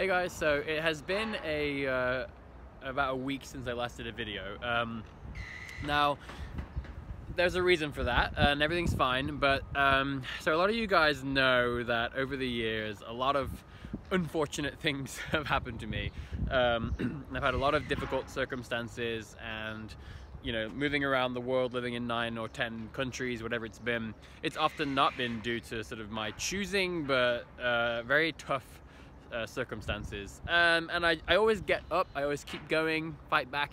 Hey guys, so it has been about a week since I last did a video. Now, there's a reason for that, and everything's fine, but so a lot of you guys know that over the years, a lot of unfortunate things have happened to me. I've had a lot of difficult circumstances, and you know, moving around the world, living in 9 or 10 countries, whatever it's been, it's often not been due to sort of my choosing, but very tough circumstances. And I always get up, I always keep going, fight back.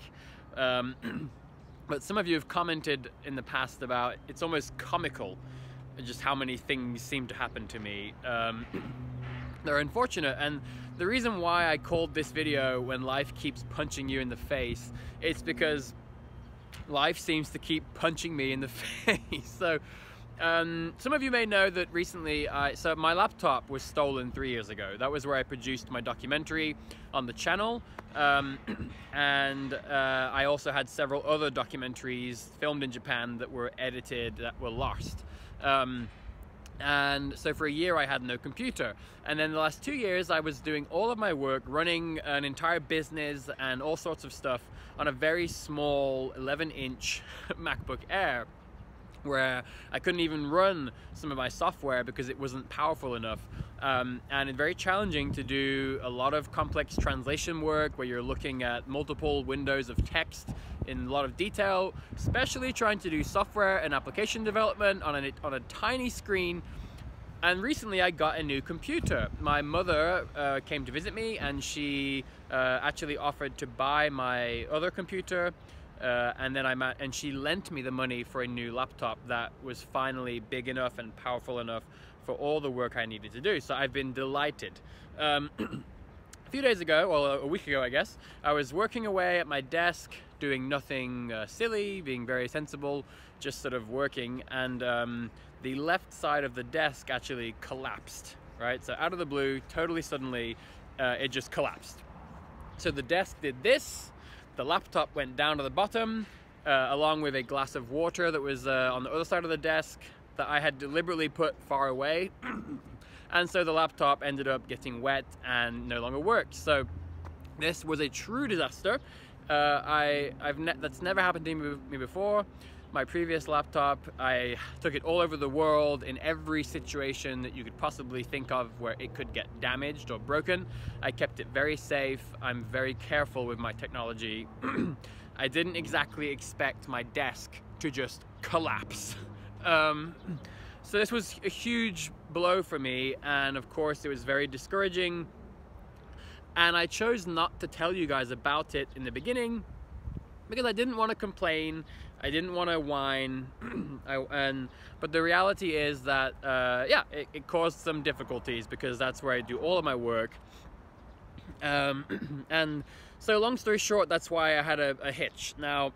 But some of you have commented in the past about it's almost comical just how many things seem to happen to me. They're unfortunate, and the reason why I called this video "When Life Keeps Punching You in the Face," it's because life seems to keep punching me in the face. So some of you may know that recently, so my laptop was stolen 3 years ago. That was where I produced my documentary on the channel, and I also had several other documentaries filmed in Japan that were edited that were lost. And so for a year I had no computer, and then the last 2 years I was doing all of my work running an entire business and all sorts of stuff on a very small 11-inch MacBook Air, where I couldn't even run some of my software because it wasn't powerful enough. And it's very challenging to do a lot of complex translation work where you're looking at multiple windows of text in a lot of detail, especially trying to do software and application development on a tiny screen. And recently I got a new computer. My mother came to visit me, and she actually offered to buy my other computer, and then she lent me the money for a new laptop that was finally big enough and powerful enough for all the work I needed to do. So I've been delighted. A few days ago, or a week ago I guess, I was working away at my desk, doing nothing silly, being very sensible, just sort of working, and the left side of the desk actually collapsed, right? So out of the blue, totally suddenly, it just collapsed. So the desk did this, the laptop went down to the bottom, along with a glass of water that was on the other side of the desk that I had deliberately put far away. And so the laptop ended up getting wet and no longer worked. So this was a true disaster. That's never happened to me before. My previous laptop, I took it all over the world in every situation that you could possibly think of where it could get damaged or broken. I kept it very safe. I'm very careful with my technology. I didn't exactly expect my desk to just collapse. So this was a huge blow for me, and of course it was very discouraging. And I chose not to tell you guys about it in the beginning because I didn't want to complain. I didn't want to whine, but the reality is that, yeah, it caused some difficulties because that's where I do all of my work. And so long story short, that's why I had a hitch. Now,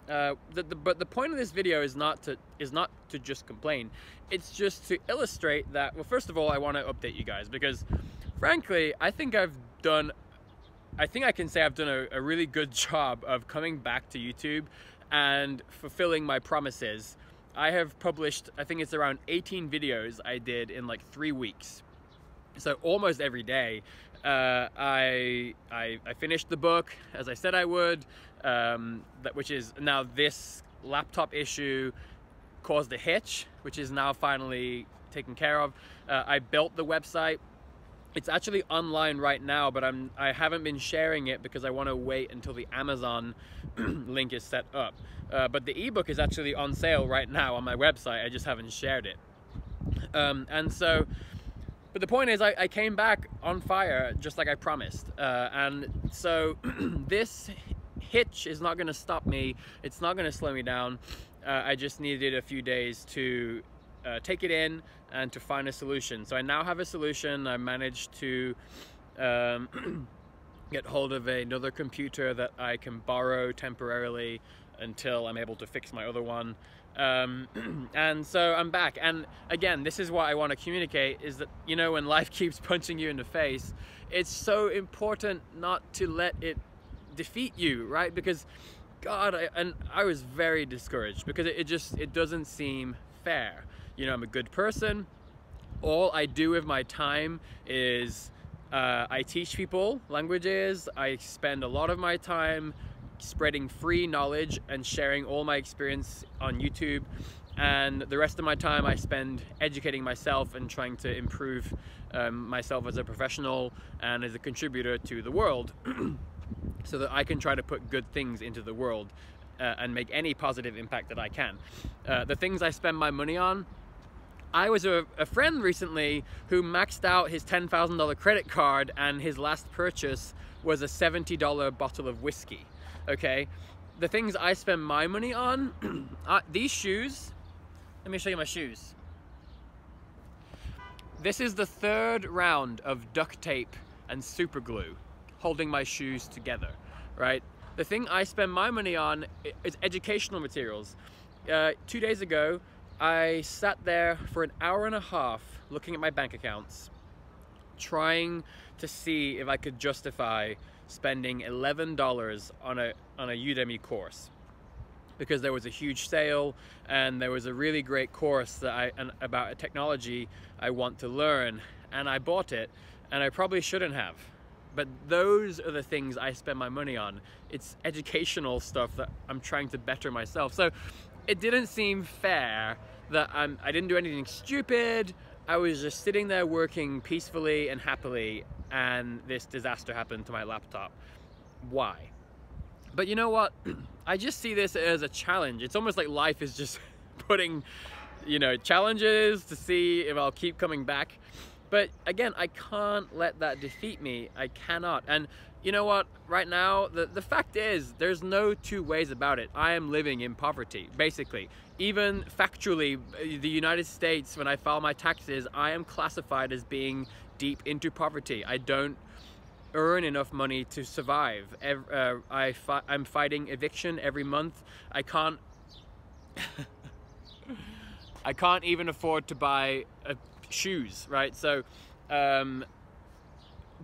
but the point of this video is not to just complain. It's just to illustrate that, well, first of all, I want to update you guys because, frankly, I think I can say I've done a really good job of coming back to YouTube and fulfilling my promises. I have published, I think it's around 18 videos I did in like 3 weeks. So almost every day. I finished the book as I said I would, which is now this laptop issue caused a hitch, which is now finally taken care of. I built the website. It's actually online right now, but I haven't been sharing it because I want to wait until the Amazon link is set up. But the ebook is actually on sale right now on my website. I just haven't shared it. But the point is, I came back on fire just like I promised. And so this hitch is not going to stop me. It's not going to slow me down. I just needed a few days to take it in and to find a solution. So I now have a solution. I managed to get hold of another computer that I can borrow temporarily until I'm able to fix my other one. And so I'm back. And again, this is what I want to communicate, is that, you know, when life keeps punching you in the face, it's so important not to let it defeat you, right? Because God, I was very discouraged because it doesn't seem fair. You know, I'm a good person. All I do with my time is I teach people languages. I spend a lot of my time spreading free knowledge and sharing all my experience on YouTube, and the rest of my time I spend educating myself and trying to improve myself as a professional and as a contributor to the world so that I can try to put good things into the world and make any positive impact that I can. The things I spend my money on, I was a friend recently who maxed out his $10,000 credit card, and his last purchase was a $70 bottle of whiskey. Okay, the things I spend my money on, these shoes. Let me show you my shoes. This is the third round of duct tape and super glue holding my shoes together, right? The thing I spend my money on is educational materials. 2 days ago, I sat there for an hour and a half looking at my bank accounts, trying to see if I could justify spending $11 on a Udemy course, because there was a huge sale and there was a really great course that about a technology I want to learn, and I bought it, and I probably shouldn't have. But those are the things I spend my money on. It's educational stuff that I'm trying to better myself. So it didn't seem fair that I didn't do anything stupid. I was just sitting there working peacefully and happily, and this disaster happened to my laptop. Why? But you know what? I just see this as a challenge. It's almost like life is just putting, you know, challenges to see if I'll keep coming back. But again, I can't let that defeat me. I cannot. And you know what? Right now, the fact is, there's no two ways about it. I am living in poverty, basically. Even factually, the United States, when I file my taxes, I am classified as being deep into poverty. I don't earn enough money to survive. I'm fighting eviction every month. I can't I can't even afford to buy shoes, right? So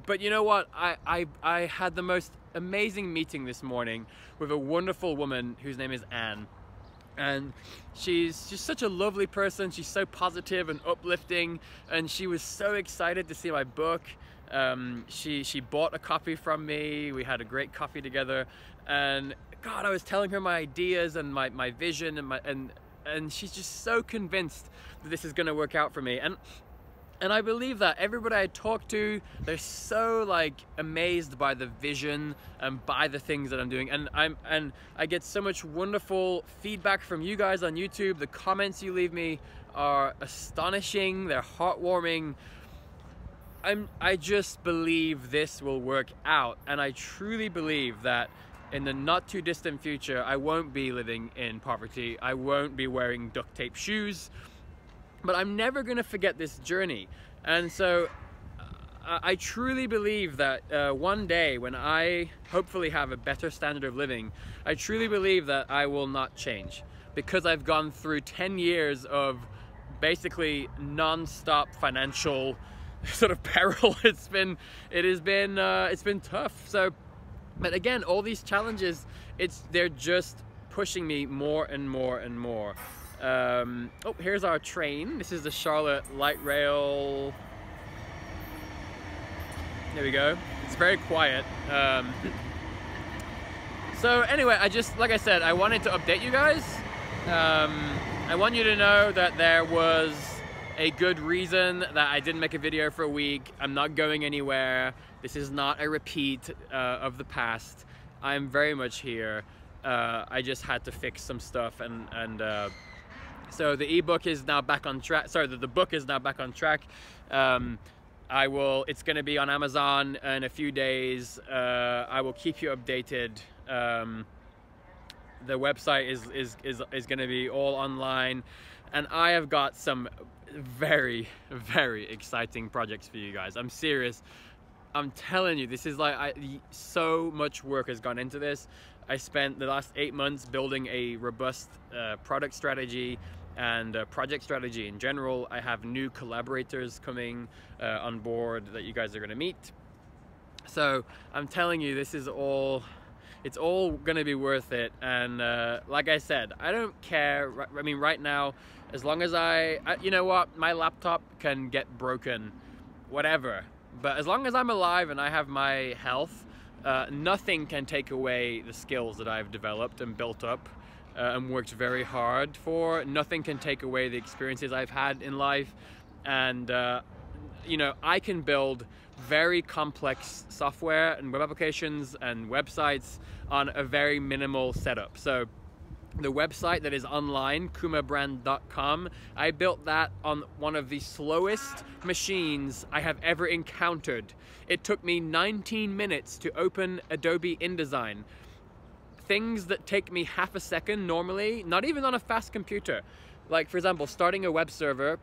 but you know what, I had the most amazing meeting this morning with a wonderful woman whose name is Anne, and she's just such a lovely person. She's so positive and uplifting, and she was so excited to see my book. She bought a copy from me. We had a great coffee together, and God, I was telling her my ideas and my vision, and she's just so convinced that this is going to work out for me. And I believe that everybody I talk to, they're so like amazed by the vision and by the things that I'm doing. And I get so much wonderful feedback from you guys on YouTube. The comments you leave me are astonishing. They're heartwarming. I just believe this will work out, and I truly believe that in the not too distant future, I won't be living in poverty. I won't be wearing duct tape shoes. But I'm never going to forget this journey. And so I truly believe that one day when I hopefully have a better standard of living, I truly believe that I will not change, because I've gone through 10 years of basically non-stop financial sort of peril. It's been tough. So, but again, all these challenges, they're just pushing me more and more and more. Oh, here's our train. This is the Charlotte Light Rail. There we go. It's very quiet. So anyway, like I said, I wanted to update you guys. I want you to know that there was a good reason that I didn't make a video for a week. I'm not going anywhere. This is not a repeat of the past. I'm very much here. I just had to fix some stuff, and so the ebook is now back on track. Sorry, the book is now back on track. It's going to be on Amazon in a few days. I will keep you updated. The website is going to be all online, and I have got some very, very exciting projects for you guys. I'm serious. I'm telling you, this is like, so much work has gone into this. I spent the last 8 months building a robust product strategy and project strategy in general. I have new collaborators coming on board that you guys are going to meet. So I'm telling you, it's all going to be worth it. And like I said, I don't care. I mean, right now, as long as you know what, my laptop can get broken, whatever. But as long as I'm alive and I have my health, nothing can take away the skills that I've developed and built up and worked very hard for. Nothing can take away the experiences I've had in life. And you know, I can build very complex software and web applications and websites on a very minimal setup. So the website that is online, kumabrand.com, I built that on one of the slowest machines I have ever encountered. It took me 19 minutes to open Adobe InDesign. Things that take me half a second normally, not even on a fast computer. Like, for example, starting a web server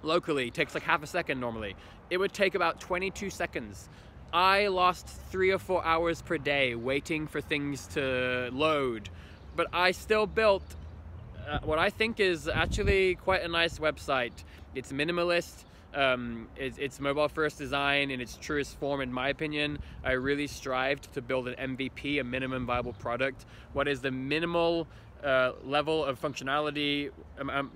locally takes like half a second normally. It would take about 22 seconds. I lost 3 or 4 hours per day waiting for things to load. But I still built what I think is actually quite a nice website. It's minimalist, it's mobile first design in its truest form in my opinion. I really strived to build an MVP, a minimum viable product. What is the minimal level of functionality,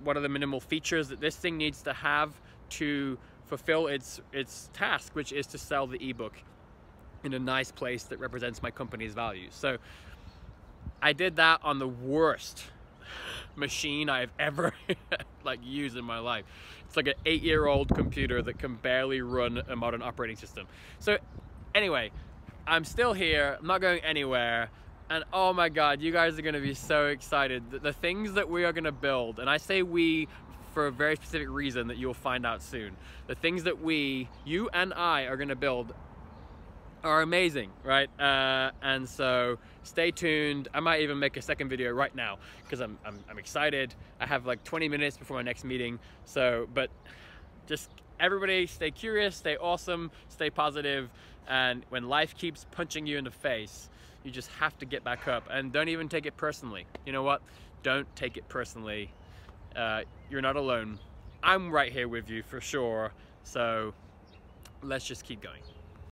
what are the minimal features that this thing needs to have to fulfill its task, which is to sell the ebook in a nice place that represents my company's values. So I did that on the worst machine I've ever like used in my life. It's like an 8-year-old computer that can barely run a modern operating system. So anyway, I'm still here, I'm not going anywhere, and oh my god, you guys are gonna be so excited. The things that we are gonna build, and I say we for a very specific reason that you'll find out soon. The things that you and I are gonna build are amazing, right? And so stay tuned. I might even make a second video right now because I'm excited. I have like 20 minutes before my next meeting. So, but just everybody stay curious, stay awesome, stay positive, and when life keeps punching you in the face, you just have to get back up and don't even take it personally. You know what? Don't take it personally. You're not alone. I'm right here with you for sure. So let's just keep going.